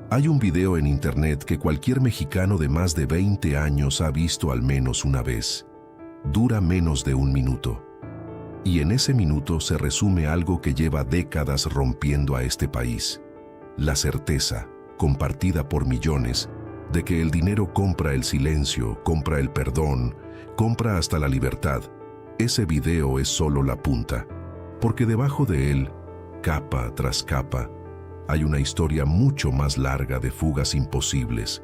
Hay un video en internet que cualquier mexicano de más de 20 años ha visto al menos una vez. Dura menos de un minuto. Y en ese minuto se resume algo que lleva décadas rompiendo a este país. La certeza, compartida por millones, de que el dinero compra el silencio, compra el perdón, compra hasta la libertad. Ese video es solo la punta, porque debajo de él, capa tras capa, hay una historia mucho más larga de fugas imposibles,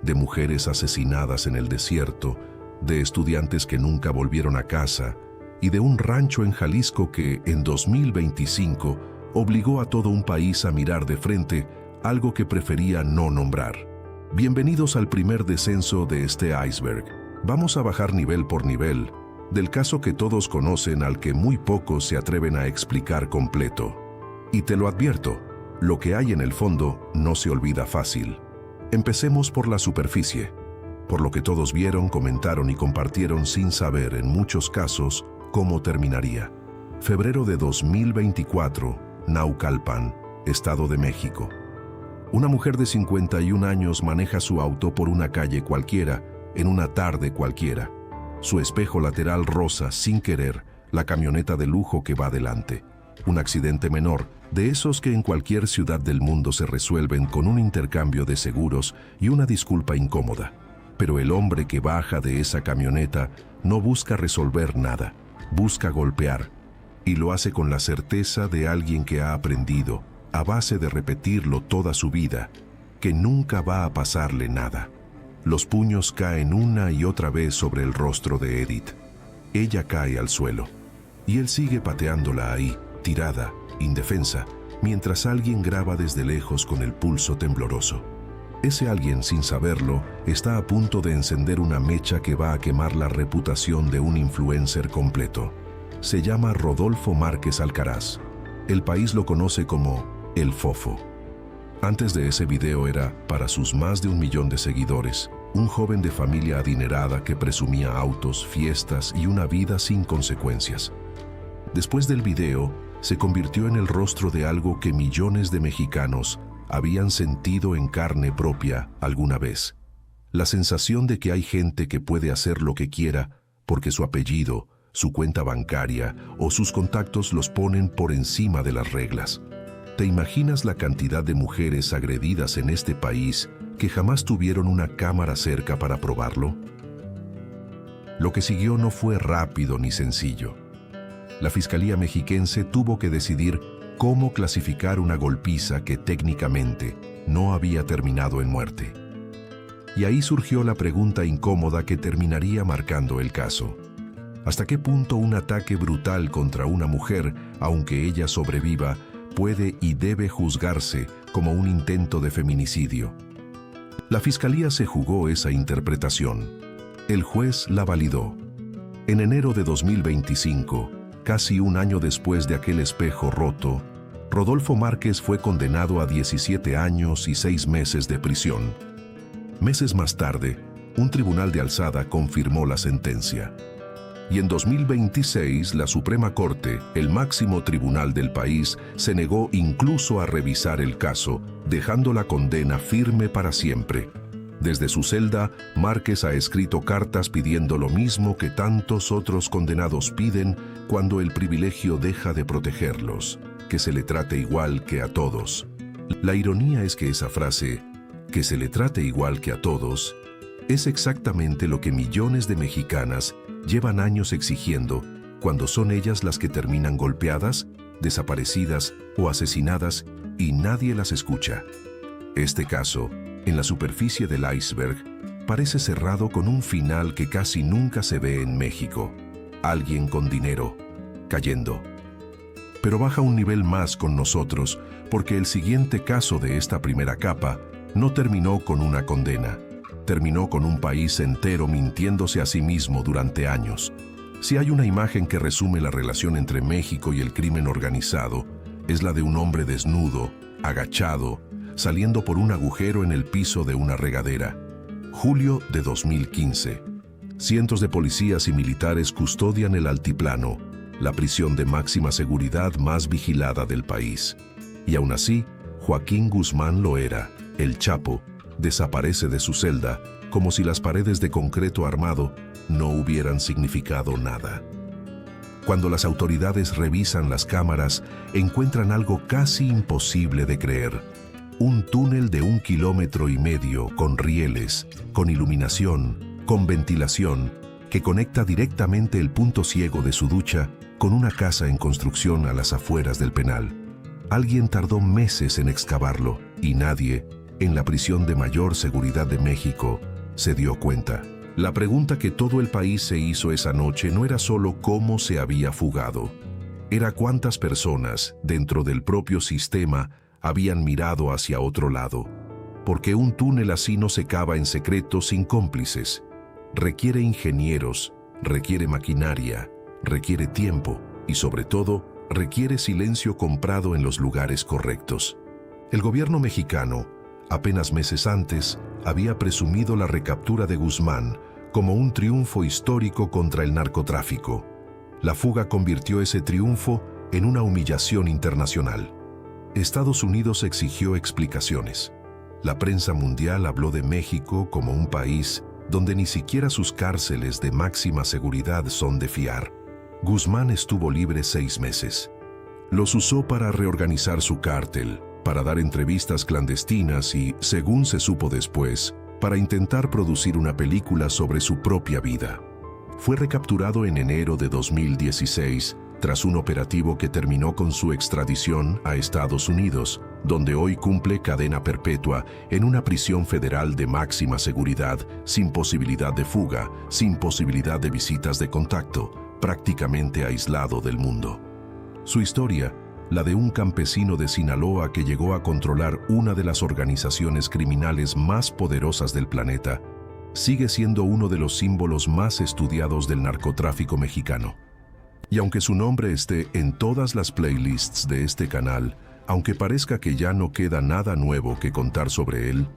de mujeres asesinadas en el desierto, de estudiantes que nunca volvieron a casa y de un rancho en Jalisco que, en 2025, obligó a todo un país a mirar de frente algo que prefería no nombrar. Bienvenidos al primer descenso de este iceberg. Vamos a bajar nivel por nivel, del caso que todos conocen al que muy pocos se atreven a explicar completo. Y te lo advierto, lo que hay en el fondo no se olvida fácil. Empecemos por la superficie, por lo que todos vieron, comentaron y compartieron sin saber, en muchos casos, cómo terminaría. Febrero de 2024, Naucalpan, Estado de México. Una mujer de 51 años maneja su auto por una calle cualquiera, en una tarde cualquiera. Su espejo lateral roza, sin querer, la camioneta de lujo que va delante. Un accidente menor, de esos que en cualquier ciudad del mundo se resuelven con un intercambio de seguros y una disculpa incómoda. Pero el hombre que baja de esa camioneta no busca resolver nada, busca golpear. Y lo hace con la certeza de alguien que ha aprendido, a base de repetirlo toda su vida, que nunca va a pasarle nada. Los puños caen una y otra vez sobre el rostro de Edith. Ella cae al suelo, y él sigue pateándola ahí, tirada, indefensa, mientras alguien graba desde lejos con el pulso tembloroso. Ese alguien, sin saberlo, está a punto de encender una mecha que va a quemar la reputación de un influencer completo. Se llama Rodolfo Márquez Alcaraz. El país lo conoce como El Fofo. Antes de ese video era, para sus más de 1 millón de seguidores, un joven de familia adinerada que presumía autos, fiestas y una vida sin consecuencias. Después del video, se convirtió en el rostro de algo que millones de mexicanos habían sentido en carne propia alguna vez. La sensación de que hay gente que puede hacer lo que quiera porque su apellido, su cuenta bancaria o sus contactos los ponen por encima de las reglas. ¿Te imaginas la cantidad de mujeres agredidas en este país que jamás tuvieron una cámara cerca para probarlo? Lo que siguió no fue rápido ni sencillo. La Fiscalía Mexiquense tuvo que decidir cómo clasificar una golpiza que técnicamente no había terminado en muerte. Y ahí surgió la pregunta incómoda que terminaría marcando el caso. ¿Hasta qué punto un ataque brutal contra una mujer, aunque ella sobreviva, puede y debe juzgarse como un intento de feminicidio? La Fiscalía se jugó esa interpretación. El juez la validó. En enero de 2025, casi un año después de aquel espejo roto, Rodolfo Márquez fue condenado a 17 años y 6 meses de prisión. Meses más tarde, un tribunal de alzada confirmó la sentencia. Y en 2026, la Suprema Corte, el máximo tribunal del país, se negó incluso a revisar el caso, dejando la condena firme para siempre. Desde su celda, Márquez ha escrito cartas pidiendo lo mismo que tantos otros condenados piden cuando el privilegio deja de protegerlos, que se le trate igual que a todos. La ironía es que esa frase, que se le trate igual que a todos, es exactamente lo que millones de mexicanas llevan años exigiendo cuando son ellas las que terminan golpeadas, desaparecidas o asesinadas y nadie las escucha. Este caso, en la superficie del iceberg, parece cerrado con un final que casi nunca se ve en México. Alguien con dinero, cayendo. Pero baja un nivel más con nosotros, porque el siguiente caso de esta primera capa no terminó con una condena. Terminó con un país entero mintiéndose a sí mismo durante años. Si hay una imagen que resume la relación entre México y el crimen organizado, es la de un hombre desnudo, agachado, saliendo por un agujero en el piso de una regadera. Julio de 2015. Cientos de policías y militares custodian el altiplano, la prisión de máxima seguridad más vigilada del país. Y aún así, Joaquín Guzmán lo era. el Chapo, desaparece de su celda como si las paredes de concreto armado no hubieran significado nada. Cuando las autoridades revisan las cámaras, encuentran algo casi imposible de creer. Un túnel de 1,5 kilómetros con rieles, con iluminación, con ventilación, que conecta directamente el punto ciego de su ducha con una casa en construcción a las afueras del penal. Alguien tardó meses en excavarlo y nadie, en la prisión de mayor seguridad de México, se dio cuenta. La pregunta que todo el país se hizo esa noche no era solo cómo se había fugado, era cuántas personas, dentro del propio sistema, habían mirado hacia otro lado. Porque un túnel así no se cava en secreto sin cómplices. Requiere ingenieros, requiere maquinaria, requiere tiempo y, sobre todo, requiere silencio comprado en los lugares correctos. El gobierno mexicano, apenas meses antes, había presumido la recaptura de Guzmán como un triunfo histórico contra el narcotráfico. La fuga convirtió ese triunfo en una humillación internacional. Estados Unidos exigió explicaciones. La prensa mundial habló de México como un país donde ni siquiera sus cárceles de máxima seguridad son de fiar. Guzmán estuvo libre 6 meses. Los usó para reorganizar su cártel, para dar entrevistas clandestinas y, según se supo después, para intentar producir una película sobre su propia vida. Fue recapturado en enero de 2016, tras un operativo que terminó con su extradición a Estados Unidos, donde hoy cumple cadena perpetua en una prisión federal de máxima seguridad, sin posibilidad de fuga, sin posibilidad de visitas de contacto, prácticamente aislado del mundo. Su historia, la de un campesino de Sinaloa que llegó a controlar una de las organizaciones criminales más poderosas del planeta, sigue siendo uno de los símbolos más estudiados del narcotráfico mexicano. Y aunque su nombre esté en todas las playlists de este canal, aunque parezca que ya no queda nada nuevo que contar sobre él,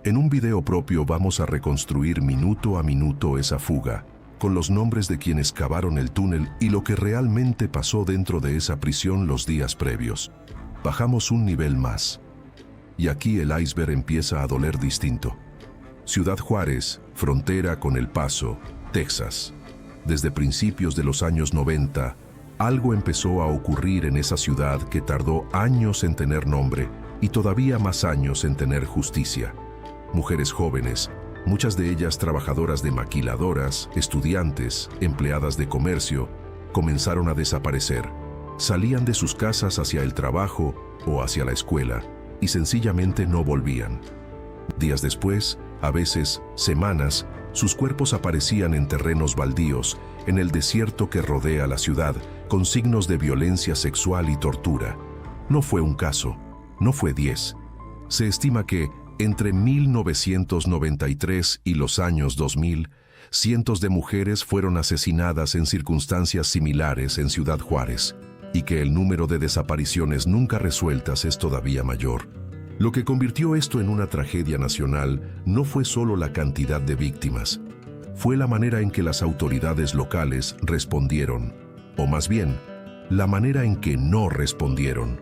en un video propio vamos a reconstruir minuto a minuto esa fuga, con los nombres de quienes cavaron el túnel y lo que realmente pasó dentro de esa prisión los días previos. Bajamos un nivel más. Y aquí el iceberg empieza a doler distinto. Ciudad Juárez, frontera con El Paso, Texas. Desde principios de los años 90, algo empezó a ocurrir en esa ciudad que tardó años en tener nombre y todavía más años en tener justicia. Mujeres jóvenes, muchas de ellas trabajadoras de maquiladoras, estudiantes, empleadas de comercio, comenzaron a desaparecer. Salían de sus casas hacia el trabajo o hacia la escuela y sencillamente no volvían. Días después, a veces semanas, sus cuerpos aparecían en terrenos baldíos, en el desierto que rodea la ciudad, con signos de violencia sexual y tortura. No fue un caso, no fue 10. Se estima que, entre 1993 y los años 2000, cientos de mujeres fueron asesinadas en circunstancias similares en Ciudad Juárez, y que el número de desapariciones nunca resueltas es todavía mayor. Lo que convirtió esto en una tragedia nacional no fue solo la cantidad de víctimas, fue la manera en que las autoridades locales respondieron, o más bien, la manera en que no respondieron.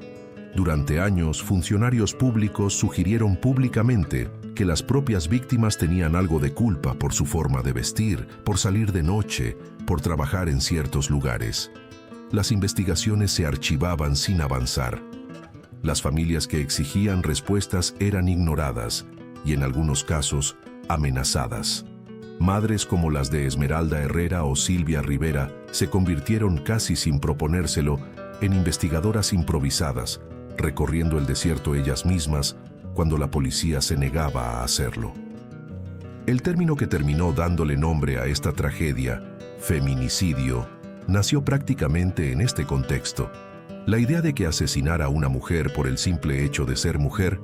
Durante años, funcionarios públicos sugirieron públicamente que las propias víctimas tenían algo de culpa por su forma de vestir, por salir de noche, por trabajar en ciertos lugares. Las investigaciones se archivaban sin avanzar. Las familias que exigían respuestas eran ignoradas y, en algunos casos, amenazadas. Madres como las de Esmeralda Herrera o Silvia Rivera se convirtieron casi sin proponérselo en investigadoras improvisadas, recorriendo el desierto ellas mismas cuando la policía se negaba a hacerlo. El término que terminó dándole nombre a esta tragedia, feminicidio, nació prácticamente en este contexto. La idea de que asesinar a una mujer por el simple hecho de ser mujer,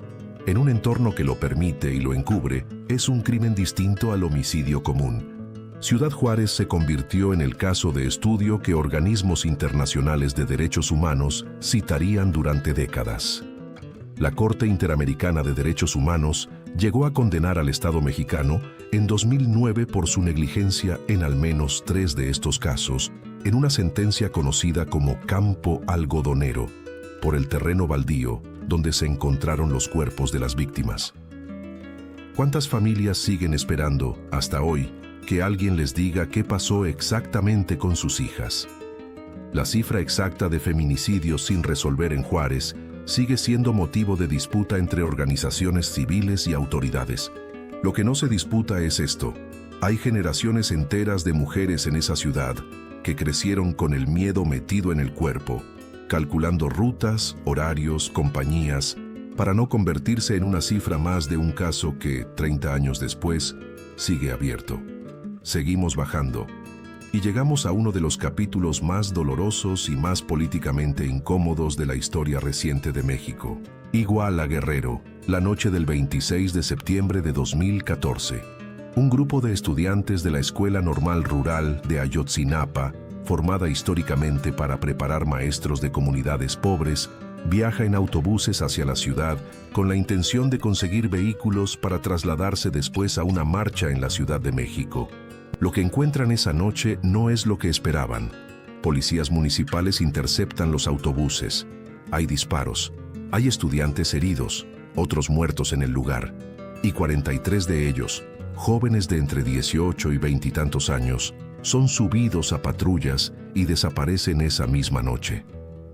en un entorno que lo permite y lo encubre, es un crimen distinto al homicidio común. Ciudad Juárez se convirtió en el caso de estudio que organismos internacionales de derechos humanos citarían durante décadas. La Corte Interamericana de Derechos Humanos llegó a condenar al Estado mexicano en 2009 por su negligencia en al menos 3 de estos casos, en una sentencia conocida como Campo Algodonero, por el terreno baldío donde se encontraron los cuerpos de las víctimas. ¿Cuántas familias siguen esperando, hasta hoy, que alguien les diga qué pasó exactamente con sus hijas? La cifra exacta de feminicidios sin resolver en Juárez sigue siendo motivo de disputa entre organizaciones civiles y autoridades. Lo que no se disputa es esto: hay generaciones enteras de mujeres en esa ciudad que crecieron con el miedo metido en el cuerpo, calculando rutas, horarios, compañías, para no convertirse en una cifra más de un caso que, 30 años después, sigue abierto. Seguimos bajando, y llegamos a uno de los capítulos más dolorosos y más políticamente incómodos de la historia reciente de México. Iguala Guerrero, la noche del 26 de septiembre de 2014. Un grupo de estudiantes de la Escuela Normal Rural de Ayotzinapa, formada históricamente para preparar maestros de comunidades pobres, viaja en autobuses hacia la ciudad con la intención de conseguir vehículos para trasladarse después a una marcha en la Ciudad de México. Lo que encuentran esa noche no es lo que esperaban. Policías municipales interceptan los autobuses. Hay disparos. Hay estudiantes heridos, otros muertos en el lugar. Y 43 de ellos, jóvenes de entre 18 y 20 y tantos años, son subidos a patrullas y desaparecen esa misma noche.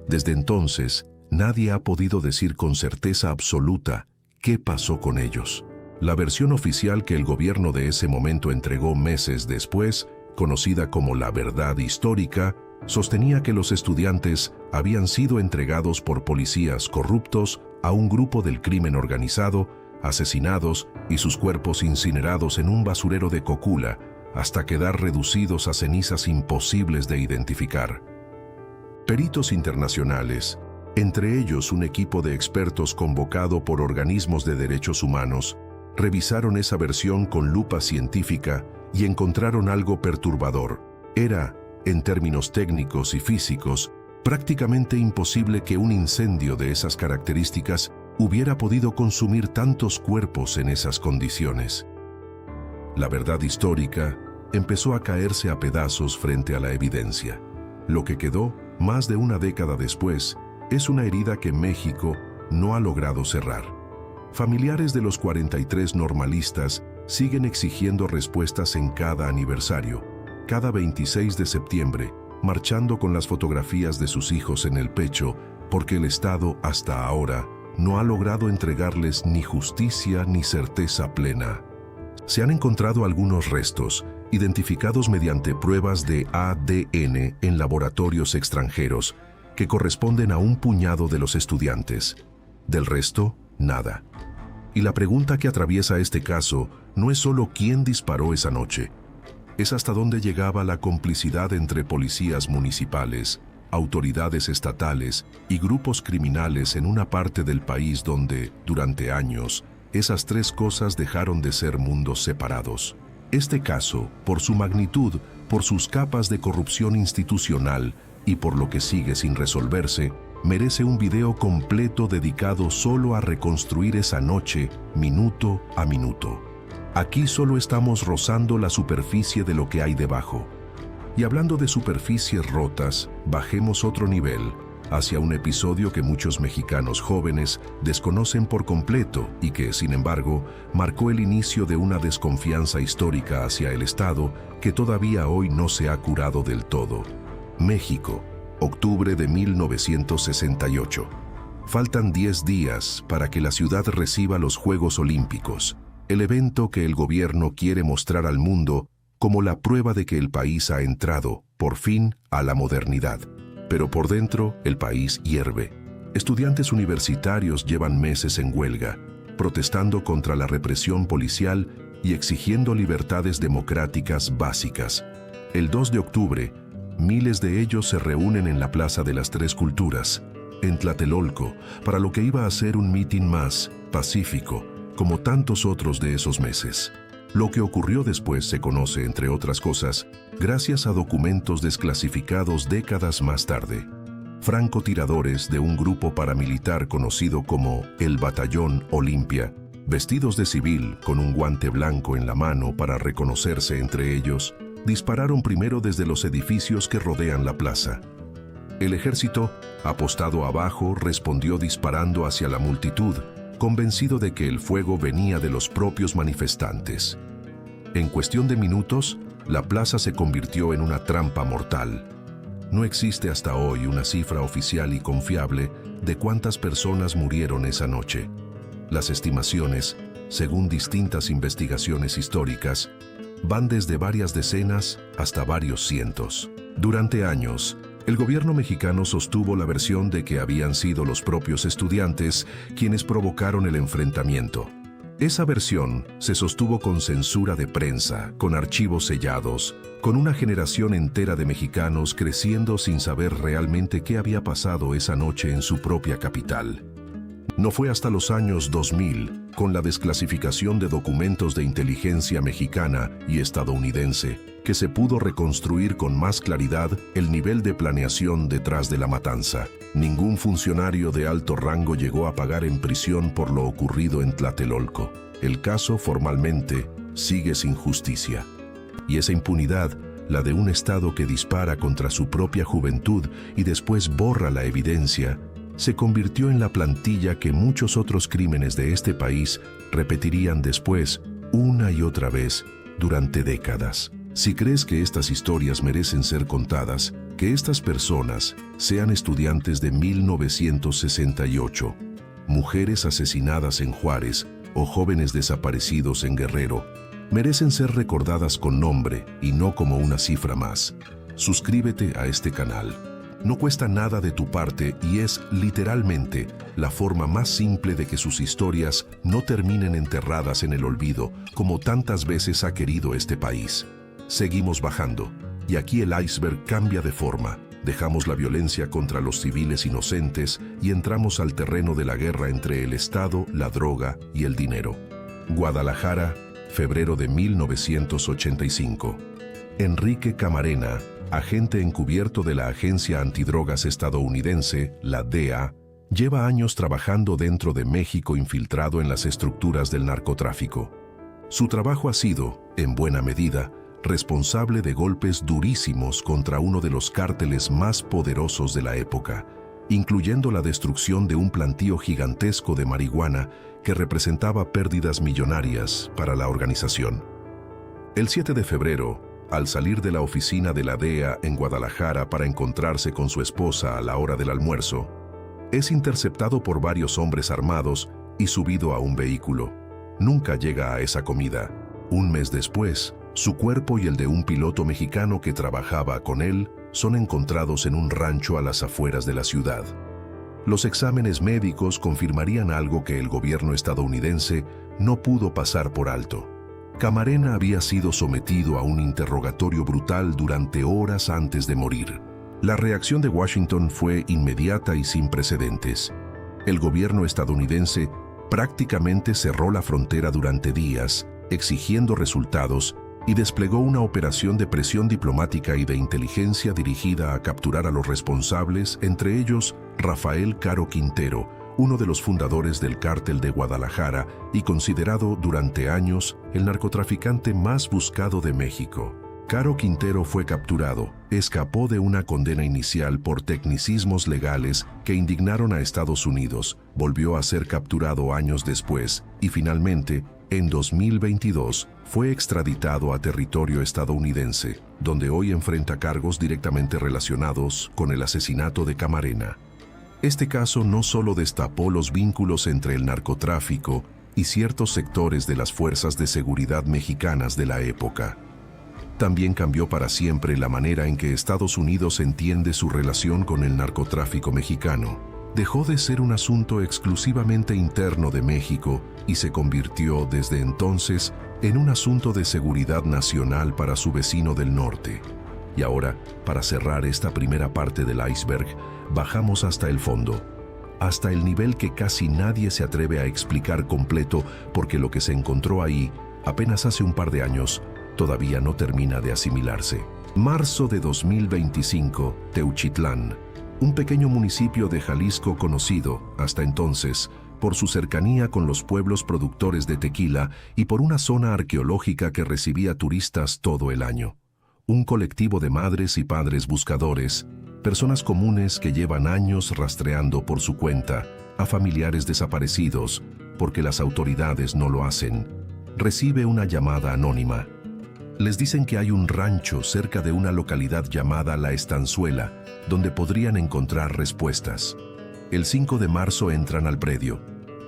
Desde entonces, nadie ha podido decir con certeza absoluta qué pasó con ellos. La versión oficial que el gobierno de ese momento entregó meses después, conocida como la verdad histórica, sostenía que los estudiantes habían sido entregados por policías corruptos a un grupo del crimen organizado, asesinados y sus cuerpos incinerados en un basurero de Cocula, hasta quedar reducidos a cenizas imposibles de identificar. Peritos internacionales, entre ellos un equipo de expertos convocado por organismos de derechos humanos, revisaron esa versión con lupa científica y encontraron algo perturbador. Era, en términos técnicos y físicos, prácticamente imposible que un incendio de esas características hubiera podido consumir tantos cuerpos en esas condiciones. La verdad histórica empezó a caerse a pedazos frente a la evidencia. Lo que quedó, más de una década después, es una herida que México no ha logrado cerrar. Familiares de los 43 normalistas siguen exigiendo respuestas en cada aniversario, cada 26 de septiembre, marchando con las fotografías de sus hijos en el pecho, porque el Estado, hasta ahora, no ha logrado entregarles ni justicia ni certeza plena. Se han encontrado algunos restos, identificados mediante pruebas de ADN en laboratorios extranjeros, que corresponden a un puñado de los estudiantes. Del resto, nada. Y la pregunta que atraviesa este caso no es solo quién disparó esa noche, es hasta dónde llegaba la complicidad entre policías municipales, autoridades estatales y grupos criminales en una parte del país donde, durante años, esas tres cosas dejaron de ser mundos separados. Este caso, por su magnitud, por sus capas de corrupción institucional y por lo que sigue sin resolverse, merece un video completo dedicado solo a reconstruir esa noche, minuto a minuto. Aquí solo estamos rozando la superficie de lo que hay debajo. Y hablando de superficies rotas, bajemos otro nivel, hacia un episodio que muchos mexicanos jóvenes desconocen por completo y que, sin embargo, marcó el inicio de una desconfianza histórica hacia el Estado que todavía hoy no se ha curado del todo. México, octubre de 1968. Faltan 10 días para que la ciudad reciba los Juegos Olímpicos, el evento que el gobierno quiere mostrar al mundo como la prueba de que el país ha entrado, por fin, a la modernidad. Pero por dentro, el país hierve. Estudiantes universitarios llevan meses en huelga, protestando contra la represión policial y exigiendo libertades democráticas básicas. El 2 de octubre, miles de ellos se reúnen en la Plaza de las Tres Culturas, en Tlatelolco, para lo que iba a ser un mitin más pacífico, como tantos otros de esos meses. Lo que ocurrió después se conoce, entre otras cosas, gracias a documentos desclasificados décadas más tarde. Francotiradores de un grupo paramilitar conocido como el Batallón Olimpia, vestidos de civil con un guante blanco en la mano para reconocerse entre ellos, dispararon primero desde los edificios que rodean la plaza. El ejército, apostado abajo, respondió disparando hacia la multitud, convencido de que el fuego venía de los propios manifestantes. En cuestión de minutos, la plaza se convirtió en una trampa mortal. No existe hasta hoy una cifra oficial y confiable de cuántas personas murieron esa noche. Las estimaciones, según distintas investigaciones históricas, van desde varias decenas hasta varios cientos. Durante años, el gobierno mexicano sostuvo la versión de que habían sido los propios estudiantes quienes provocaron el enfrentamiento. Esa versión se sostuvo con censura de prensa, con archivos sellados, con una generación entera de mexicanos creciendo sin saber realmente qué había pasado esa noche en su propia capital. No fue hasta los años 2000, con la desclasificación de documentos de inteligencia mexicana y estadounidense, que se pudo reconstruir con más claridad el nivel de planeación detrás de la matanza. Ningún funcionario de alto rango llegó a pagar en prisión por lo ocurrido en Tlatelolco. El caso formalmente sigue sin justicia. Y esa impunidad, la de un Estado que dispara contra su propia juventud y después borra la evidencia, se convirtió en la plantilla que muchos otros crímenes de este país repetirían después, una y otra vez, durante décadas. Si crees que estas historias merecen ser contadas, que estas personas, sean estudiantes de 1968, mujeres asesinadas en Juárez o jóvenes desaparecidos en Guerrero, merecen ser recordadas con nombre y no como una cifra más. Suscríbete a este canal. No cuesta nada de tu parte y es, literalmente, la forma más simple de que sus historias no terminen enterradas en el olvido, como tantas veces ha querido este país. Seguimos bajando, y aquí el iceberg cambia de forma. Dejamos la violencia contra los civiles inocentes y entramos al terreno de la guerra entre el Estado, la droga y el dinero. Guadalajara, febrero de 1985. Enrique Camarena, agente encubierto de la Agencia Antidrogas estadounidense, la DEA, lleva años trabajando dentro de México infiltrado en las estructuras del narcotráfico. Su trabajo ha sido, en buena medida, responsable de golpes durísimos contra uno de los cárteles más poderosos de la época, incluyendo la destrucción de un plantío gigantesco de marihuana que representaba pérdidas millonarias para la organización. El 7 de febrero, al salir de la oficina de la DEA en Guadalajara para encontrarse con su esposa a la hora del almuerzo, es interceptado por varios hombres armados y subido a un vehículo. Nunca llega a esa comida. Un mes después, su cuerpo y el de un piloto mexicano que trabajaba con él son encontrados en un rancho a las afueras de la ciudad. Los exámenes médicos confirmarían algo que el gobierno estadounidense no pudo pasar por alto. Camarena había sido sometido a un interrogatorio brutal durante horas antes de morir. La reacción de Washington fue inmediata y sin precedentes. El gobierno estadounidense prácticamente cerró la frontera durante días, exigiendo resultados, y desplegó una operación de presión diplomática y de inteligencia dirigida a capturar a los responsables, entre ellos Rafael Caro Quintero, uno de los fundadores del Cártel de Guadalajara y considerado durante años el narcotraficante más buscado de México. Caro Quintero fue capturado, escapó de una condena inicial por tecnicismos legales que indignaron a Estados Unidos, volvió a ser capturado años después y finalmente, en 2022, fue extraditado a territorio estadounidense, donde hoy enfrenta cargos directamente relacionados con el asesinato de Camarena. Este caso no solo destapó los vínculos entre el narcotráfico y ciertos sectores de las fuerzas de seguridad mexicanas de la época. También cambió para siempre la manera en que Estados Unidos entiende su relación con el narcotráfico mexicano. Dejó de ser un asunto exclusivamente interno de México y se convirtió desde entonces en un asunto de seguridad nacional para su vecino del norte. Y ahora, para cerrar esta primera parte del iceberg, bajamos hasta el fondo, hasta el nivel que casi nadie se atreve a explicar completo porque lo que se encontró ahí, apenas hace un par de años, todavía no termina de asimilarse. Marzo de 2025, Teuchitlán, un pequeño municipio de Jalisco conocido, hasta entonces, por su cercanía con los pueblos productores de tequila y por una zona arqueológica que recibía turistas todo el año. Un colectivo de madres y padres buscadores, personas comunes que llevan años rastreando por su cuenta a familiares desaparecidos, porque las autoridades no lo hacen, recibe una llamada anónima. Les dicen que hay un rancho cerca de una localidad llamada La Estanzuela, donde podrían encontrar respuestas. El 5 de marzo entran al predio,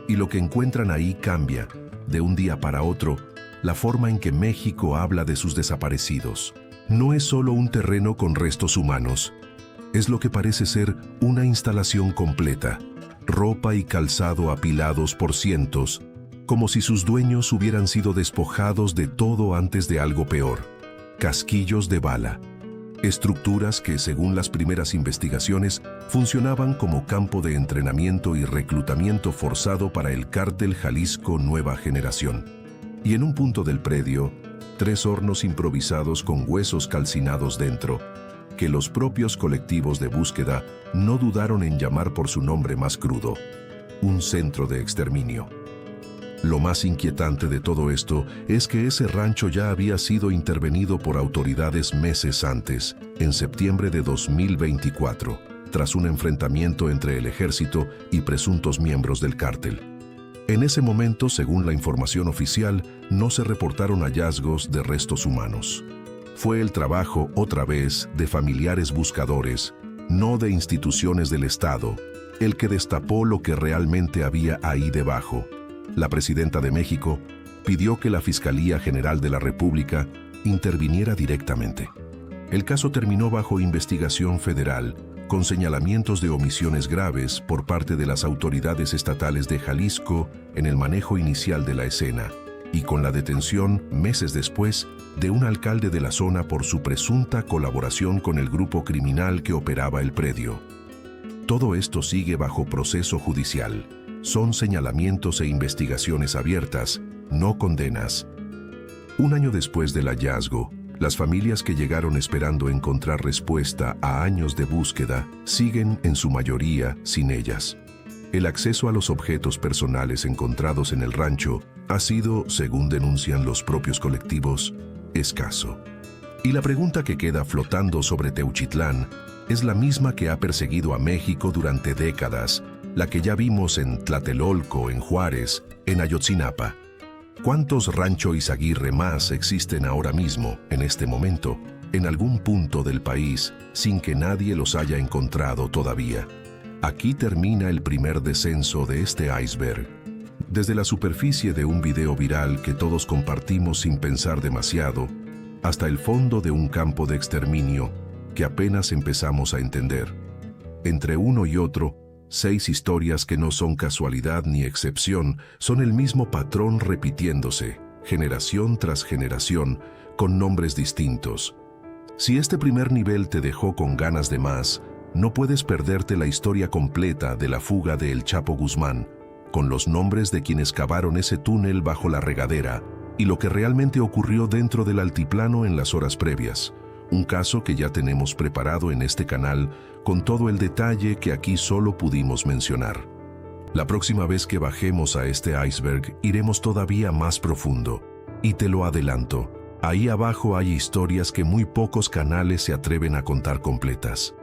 y lo que encuentran ahí cambia, de un día para otro, la forma en que México habla de sus desaparecidos. No es solo un terreno con restos humanos, es lo que parece ser una instalación completa, ropa y calzado apilados por cientos, como si sus dueños hubieran sido despojados de todo antes de algo peor. Casquillos de bala. Estructuras que, según las primeras investigaciones, funcionaban como campo de entrenamiento y reclutamiento forzado para el cártel Jalisco Nueva Generación. Y en un punto del predio, 3 hornos improvisados con huesos calcinados dentro, que los propios colectivos de búsqueda no dudaron en llamar por su nombre más crudo: un centro de exterminio. Lo más inquietante de todo esto es que ese rancho ya había sido intervenido por autoridades meses antes, en septiembre de 2024, tras un enfrentamiento entre el ejército y presuntos miembros del cártel. En ese momento, según la información oficial, no se reportaron hallazgos de restos humanos. Fue el trabajo, otra vez, de familiares buscadores, no de instituciones del Estado, el que destapó lo que realmente había ahí debajo. La presidenta de México pidió que la Fiscalía General de la República interviniera directamente. El caso terminó bajo investigación federal, con señalamientos de omisiones graves por parte de las autoridades estatales de Jalisco en el manejo inicial de la escena, y con la detención, meses después, de un alcalde de la zona por su presunta colaboración con el grupo criminal que operaba el predio. Todo esto sigue bajo proceso judicial. Son señalamientos e investigaciones abiertas, no condenas. Un año después del hallazgo, las familias que llegaron esperando encontrar respuesta a años de búsqueda siguen, en su mayoría, sin ellas. El acceso a los objetos personales encontrados en el rancho ha sido, según denuncian los propios colectivos, escaso. Y la pregunta que queda flotando sobre Teuchitlán es la misma que ha perseguido a México durante décadas, la que ya vimos en Tlatelolco, en Juárez, en Ayotzinapa. ¿Cuántos Rancho Izaguirre más existen ahora mismo, en este momento, en algún punto del país, sin que nadie los haya encontrado todavía? Aquí termina el primer descenso de este iceberg. Desde la superficie de un video viral que todos compartimos sin pensar demasiado, hasta el fondo de un campo de exterminio que apenas empezamos a entender. Entre uno y otro, 6 historias que no son casualidad ni excepción, son el mismo patrón repitiéndose, generación tras generación, con nombres distintos. Si este primer nivel te dejó con ganas de más, no puedes perderte la historia completa de la fuga de El Chapo Guzmán, con los nombres de quienes cavaron ese túnel bajo la regadera y lo que realmente ocurrió dentro del altiplano en las horas previas. Un caso que ya tenemos preparado en este canal con todo el detalle que aquí solo pudimos mencionar. La próxima vez que bajemos a este iceberg iremos todavía más profundo. Y te lo adelanto, ahí abajo hay historias que muy pocos canales se atreven a contar completas.